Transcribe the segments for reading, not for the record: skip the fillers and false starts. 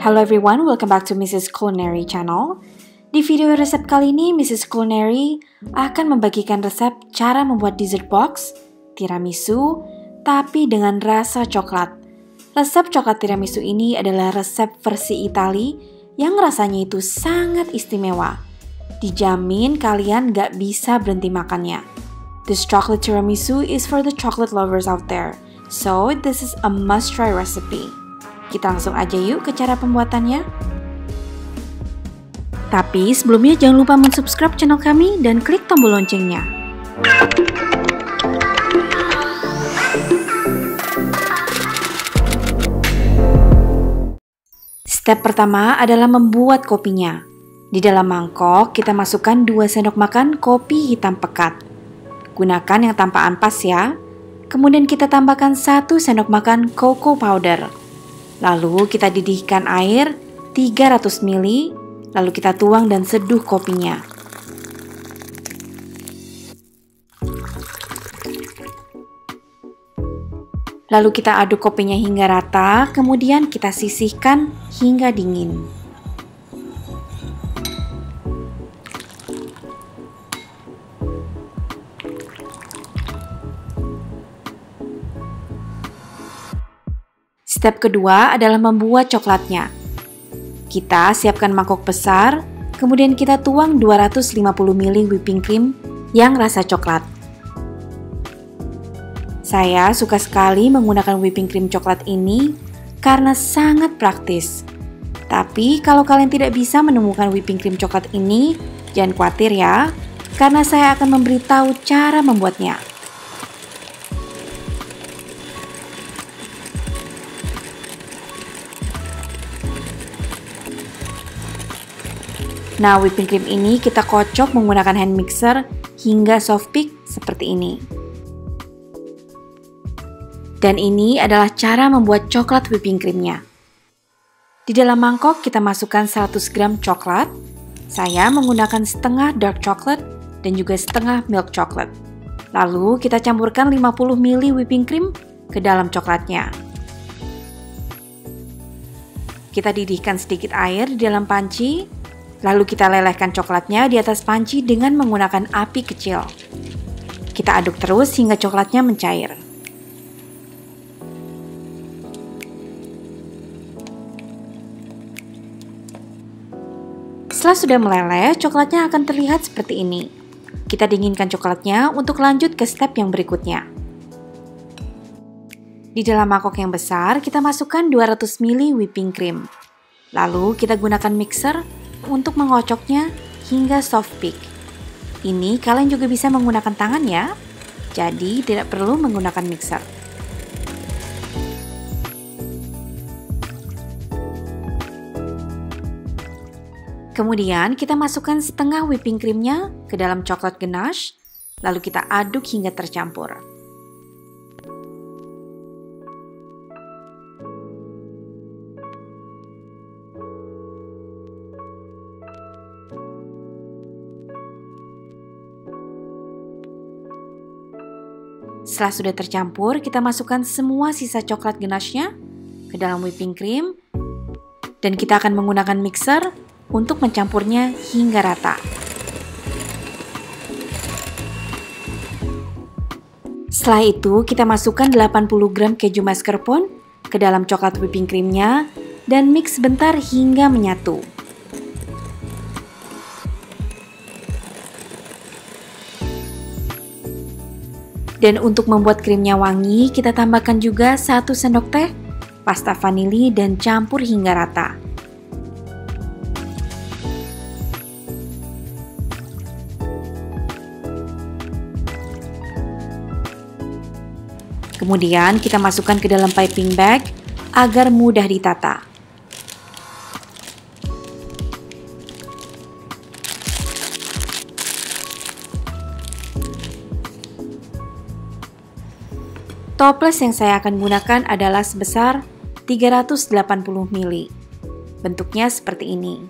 Hello everyone, welcome back to Mrs. Culinary Channel. Di video resep kali ini, Mrs. Culinary akan membagikan resep cara membuat dessert box tiramisu, tapi dengan rasa coklat. Resep coklat tiramisu ini adalah resep versi Itali yang rasanya itu sangat istimewa. Dijamin kalian gak bisa berhenti makannya. This chocolate tiramisu is for the chocolate lovers out there. So, this is a must-try recipe. Kita langsung aja yuk ke cara pembuatannya. Tapi sebelumnya jangan lupa mensubscribe channel kami dan klik tombol loncengnya. Step pertama adalah membuat kopinya. Di dalam mangkok kita masukkan 2 sendok makan kopi hitam pekat. Gunakan yang tanpa ampas ya. Kemudian kita tambahkan 1 sendok makan cocoa powder. Lalu kita didihkan air 300 ml, lalu kita tuang dan seduh kopinya. Lalu kita aduk kopinya hingga rata, kemudian kita sisihkan hingga dingin. Step kedua adalah membuat coklatnya. Kita siapkan mangkok besar, kemudian kita tuang 250 ml whipping cream yang rasa coklat. Saya suka sekali menggunakan whipping cream coklat ini karena sangat praktis. Tapi kalau kalian tidak bisa menemukan whipping cream coklat ini, jangan khawatir ya, karena saya akan memberitahu cara membuatnya. Nah, whipping cream ini kita kocok menggunakan hand mixer hingga soft peak seperti ini. Dan ini adalah cara membuat coklat whipping creamnya. Di dalam mangkok kita masukkan 100 gram coklat. Saya menggunakan setengah dark chocolate dan juga setengah milk chocolate. Lalu kita campurkan 50 ml whipping cream ke dalam coklatnya. Kita didihkan sedikit air di dalam panci. Lalu kita lelehkan coklatnya di atas panci dengan menggunakan api kecil. Kita aduk terus hingga coklatnya mencair. Setelah sudah meleleh, coklatnya akan terlihat seperti ini. Kita dinginkan coklatnya untuk lanjut ke step yang berikutnya. Di dalam mangkok yang besar, kita masukkan 200 ml whipping cream. Lalu kita gunakan mixer untuk mengocoknya hingga soft peak. Ini kalian juga bisa menggunakan tangan ya, jadi tidak perlu menggunakan mixer. Kemudian kita masukkan setengah whipping creamnya ke dalam coklat ganache, lalu kita aduk hingga tercampur. Setelah sudah tercampur, kita masukkan semua sisa coklat ganache-nya ke dalam whipping cream dan kita akan menggunakan mixer untuk mencampurnya hingga rata. Setelah itu, kita masukkan 80 gram keju mascarpone ke dalam coklat whipping cream-nya dan mix sebentar hingga menyatu. Dan untuk membuat krimnya wangi, kita tambahkan juga 1 sendok teh pasta vanili dan campur hingga rata. Kemudian kita masukkan ke dalam piping bag agar mudah ditata. Toples yang saya akan gunakan adalah sebesar 380 ml. Bentuknya seperti ini.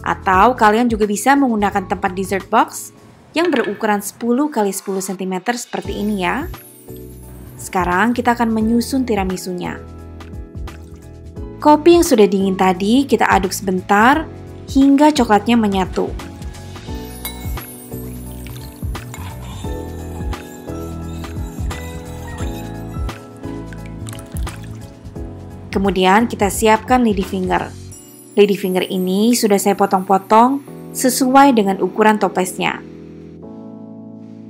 Atau kalian juga bisa menggunakan tempat dessert box yang berukuran 10 x 10 cm seperti ini ya. Sekarang kita akan menyusun tiramisunya. Kopi yang sudah dingin tadi kita aduk sebentar hingga coklatnya menyatu. Kemudian kita siapkan ladyfinger. Ladyfinger ini sudah saya potong-potong sesuai dengan ukuran toplesnya.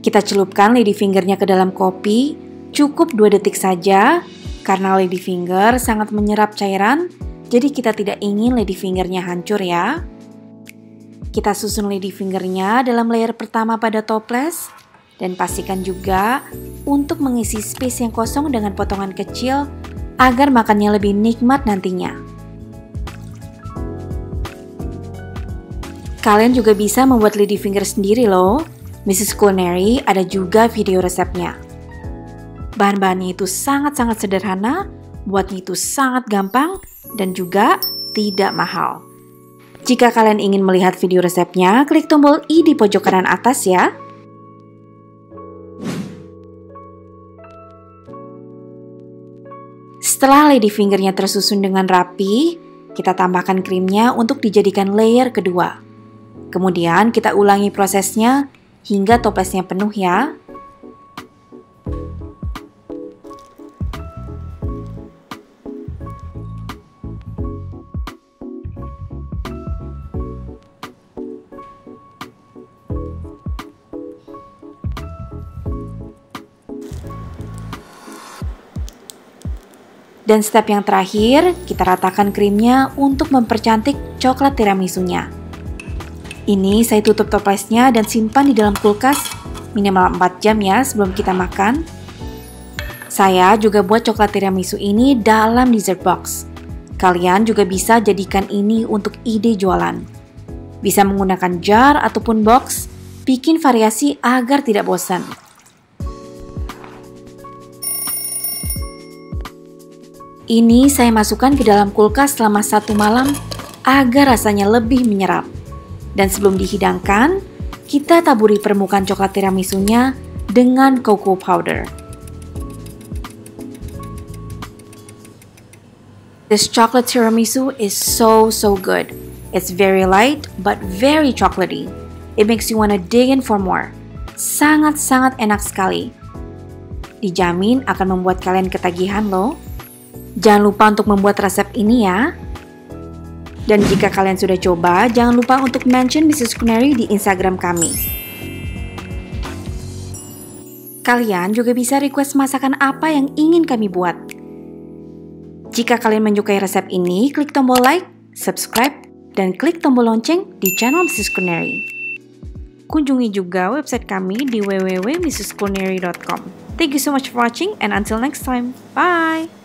Kita celupkan ladyfingernya ke dalam kopi, cukup 2 detik saja, karena ladyfinger sangat menyerap cairan, jadi kita tidak ingin ladyfingernya hancur ya. Kita susun ladyfingernya dalam layer pertama pada toples, dan pastikan juga untuk mengisi space yang kosong dengan potongan kecil agar makannya lebih nikmat nantinya. Kalian juga bisa membuat ladyfinger sendiri loh. Mrs. Culinary ada juga video resepnya. Bahan-bahannya itu sangat-sangat sederhana, buatnya itu sangat gampang, dan juga tidak mahal. Jika kalian ingin melihat video resepnya, klik tombol I di pojok kanan atas ya. Setelah ladyfingernya tersusun dengan rapi, kita tambahkan krimnya untuk dijadikan layer kedua. Kemudian kita ulangi prosesnya hingga toplesnya penuh ya. Dan step yang terakhir, kita ratakan krimnya untuk mempercantik coklat tiramisunya. Ini saya tutup toplesnya dan simpan di dalam kulkas minimal 4 jam ya sebelum kita makan. Saya juga buat coklat tiramisu ini dalam dessert box. Kalian juga bisa jadikan ini untuk ide jualan. Bisa menggunakan jar ataupun box, bikin variasi agar tidak bosan. Ini saya masukkan ke dalam kulkas selama 1 malam agar rasanya lebih menyerap. Dan sebelum dihidangkan, kita taburi permukaan coklat tiramisunya dengan cocoa powder. This chocolate tiramisu is so good. It's very light but very chocolatey. It makes you wanna dig in for more. Sangat-sangat enak sekali. Dijamin akan membuat kalian ketagihan loh. Jangan lupa untuk membuat resep ini ya. Dan jika kalian sudah coba, jangan lupa untuk mention Mrs. Culinary di Instagram kami. Kalian juga bisa request masakan apa yang ingin kami buat. Jika kalian menyukai resep ini, klik tombol like, subscribe, dan klik tombol lonceng di channel Mrs. Culinary. Kunjungi juga website kami di www.mrsculinary.com. Thank you so much for watching and until next time. Bye!